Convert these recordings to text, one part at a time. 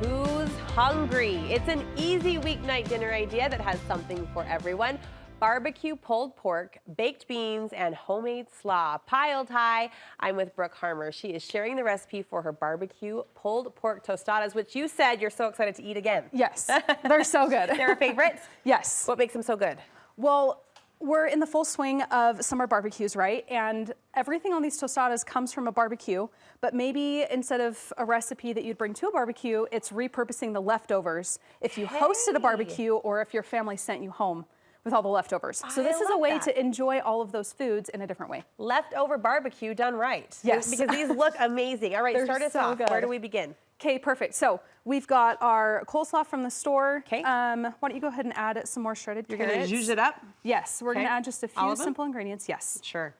Who's hungry? It's an easy weeknight dinner idea that has something for everyone. Barbecue pulled pork, baked beans, and homemade slaw piled high. I'm with Brooke Harmer. She is sharing the recipe for her barbecue pulled pork tostadas, which you said you're so excited to eat again. Yes, they're so good. They're a favorite? Yes. What makes them so good? Well, we're in the full swing of summer barbecues, right? And everything on these tostadas comes from a barbecue, but maybe instead of a recipe that you'd bring to a barbecue, it's repurposing the leftovers if you hosted a barbecue or if your family sent you home with all the leftovers. So this is a way to enjoy all of those foods in a different way. Leftover barbecue done right. Yes. Because these look amazing. All right, start us off. Where do we begin? Okay, perfect. So we've got our coleslaw from the store. Okay. Why don't you go ahead and add some more shredded carrots. You're gonna zhuzh it up? Yes, we're gonna add just a few simple ingredients, yes. Sure.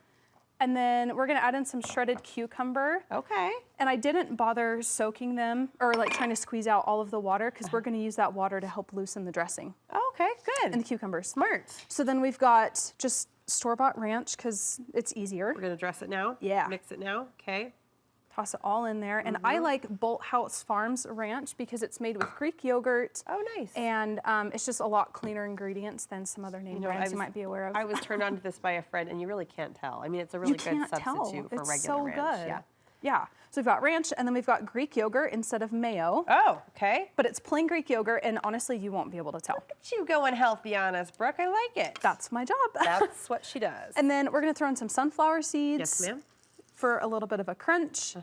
And then we're gonna add in some shredded cucumber. Okay. And I didn't bother soaking them or like trying to squeeze out all of the water because we're gonna use that water to help loosen the dressing. Okay, good. And the cucumbers. Smart. So then we've got just store-bought ranch because it's easier. We're gonna dress it now? Yeah. Mix it now, okay. Toss it all in there. And I like Bolt House Farms ranch because it's made with Greek yogurt. Oh, nice. And it's just a lot cleaner ingredients than some other name brands you might be aware of. I was turned on to this by a friend, and you really can't tell. I mean, it's a really good substitute for regular so ranch. Good. Yeah. Yeah. So we've got ranch, and then we've got Greek yogurt instead of mayo. Oh, okay. But it's plain Greek yogurt, and honestly, you won't be able to tell. Look at you going healthy on us, Brooke. I like it. That's my job. That's what she does. And then we're going to throw in some sunflower seeds. Yes, ma'am. For a little bit of a crunch.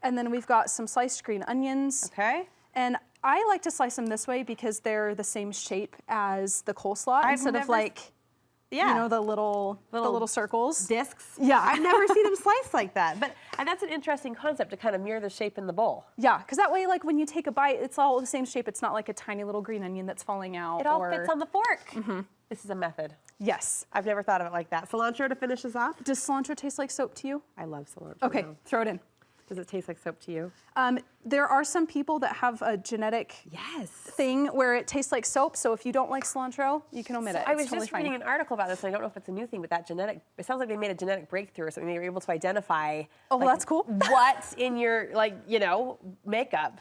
And then we've got some sliced green onions. Okay. And I like to slice them this way because they're the same shape as the coleslaw instead of like, you know, the little circles. Discs. Yeah. I've never seen them sliced like that. But that's an interesting concept to kind of mirror the shape in the bowl. Yeah, because that way, like when you take a bite, it's all the same shape. It's not like a tiny little green onion that's falling out. It all fits on the fork. This is a method. Yes. I've never thought of it like that. Cilantro to finish this off? Does cilantro taste like soap to you? I love cilantro. Okay, now. throw it in. Does it taste like soap to you? There are some people that have a genetic thing where it tastes like soap, so if you don't like cilantro, you can omit it. I was just reading an article about this, and I don't know if it's a new thing, but that it sounds like they made a genetic breakthrough or something. They were able to identify well, that's cool. What's in your, makeup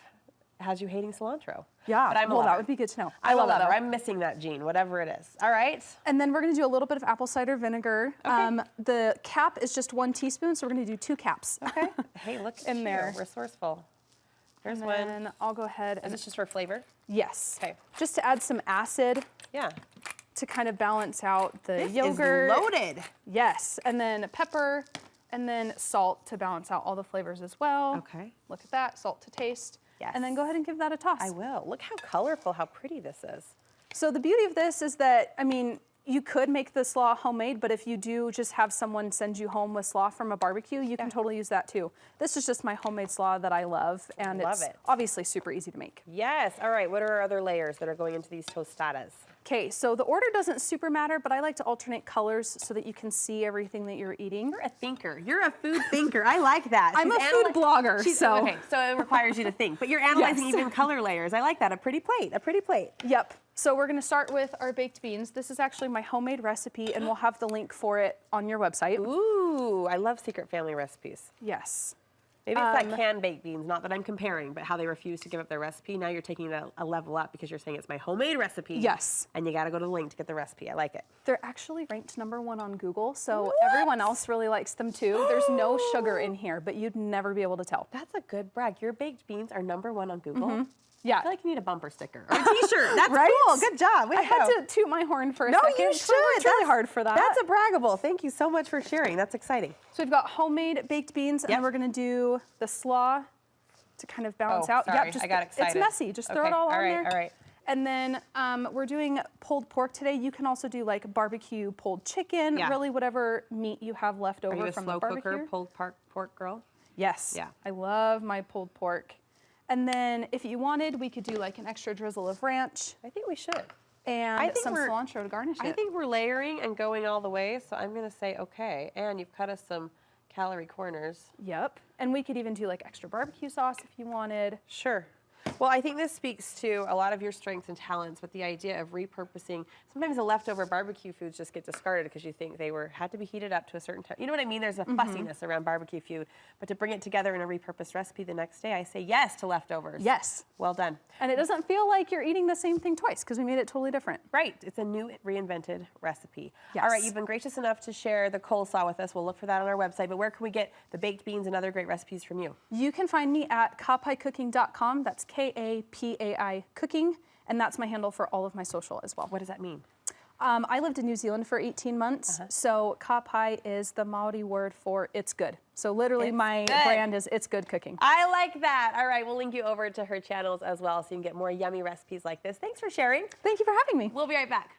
has you hating cilantro. Yeah, but well, that would be good to know. I love that. I'm missing that gene, whatever it is. All right. And then we're going to do a little bit of apple cider vinegar. Okay. The cap is just 1 teaspoon, so we're going to do 2 caps. Okay. Hey, look at you. There. Resourceful. There's one. And I'll go ahead. Is this just for flavor? Yes. Okay. Just to add some acid. Yeah. To kind of balance out the this yogurt. Is loaded. Yes. And then pepper, and then salt to balance out all the flavors as well. Okay. Look at that. Salt to taste. Yes. And then go ahead and give that a toss. I will. Look how colorful, how pretty this is. So the beauty of this is that, I mean, you could make the slaw homemade, but if you do just have someone send you home with slaw from a barbecue, you can totally use that too. This is just my homemade slaw that I love, and it's obviously super easy to make. Yes. All right. What are our other layers that are going into these tostadas? Okay, so the order doesn't super matter, but I like to alternate colors so that you can see everything that you're eating. You're a thinker. You're a food thinker. I like that. I'm a food blogger, so. Okay, so it requires you to think, but you're analyzing even color layers. I like that. A pretty plate. A pretty plate. Yep. So we're going to start with our baked beans. This is actually my homemade recipe, and we'll have the link for it on your website. Ooh, I love secret family recipes. Yes. Maybe it's that canned baked beans, not that I'm comparing, but how they refuse to give up their recipe. Now you're taking it a level up because you're saying it's my homemade recipe. Yes. And you got to go to the link to get the recipe. I like it. They're actually ranked #1 on Google, so everyone else really likes them too. There's no sugar in here, but you'd never be able to tell. That's a good brag. Your baked beans are #1 on Google? Yeah. I feel like you need a bumper sticker or a t-shirt. That's right? cool. Good job. I had to toot my horn for a second. No, you should. It's really hard for that. That's a braggable. Thank you so much for sharing. That's exciting. So we've got homemade baked beans, and we're going to do the slaw to kind of balance out. Sorry. Just, I got excited. It's messy. Just throw it all on there. All right. And then we're doing pulled pork today. You can also do like barbecue pulled chicken, really whatever meat you have left over from the barbecue. Are you a slow cooker pulled pork girl? Yes. Yeah. I love my pulled pork. And then if you wanted, we could do like an extra drizzle of ranch. I think we should. And some cilantro to garnish it. I think we're layering and going all the way, so I'm going to say okay. And you've cut us some calorie corners. Yep. And we could even do like extra barbecue sauce if you wanted. Sure. Well, I think this speaks to a lot of your strengths and talents with the idea of repurposing. Sometimes the leftover barbecue foods just get discarded because you think they had to be heated up to a certain time. You know what I mean? There's a fussiness around barbecue food, but to bring it together in a repurposed recipe the next day, I say yes to leftovers. Yes. Well done. And it doesn't feel like you're eating the same thing twice because we made it totally different. Right. It's a new reinvented recipe. Yes. All right. You've been gracious enough to share the coleslaw with us. We'll look for that on our website. But where can we get the baked beans and other great recipes from you? You can find me at kapaicooking.com. That's Kapai Cooking. And that's my handle for all of my social as well. What does that mean? I lived in New Zealand for 18 months, so kapai is the Maori word for it's good. So literally my brand is It's Good Cooking. I like that. All right, we'll link you over to her channels as well so you can get more yummy recipes like this. Thanks for sharing. Thank you for having me. We'll be right back.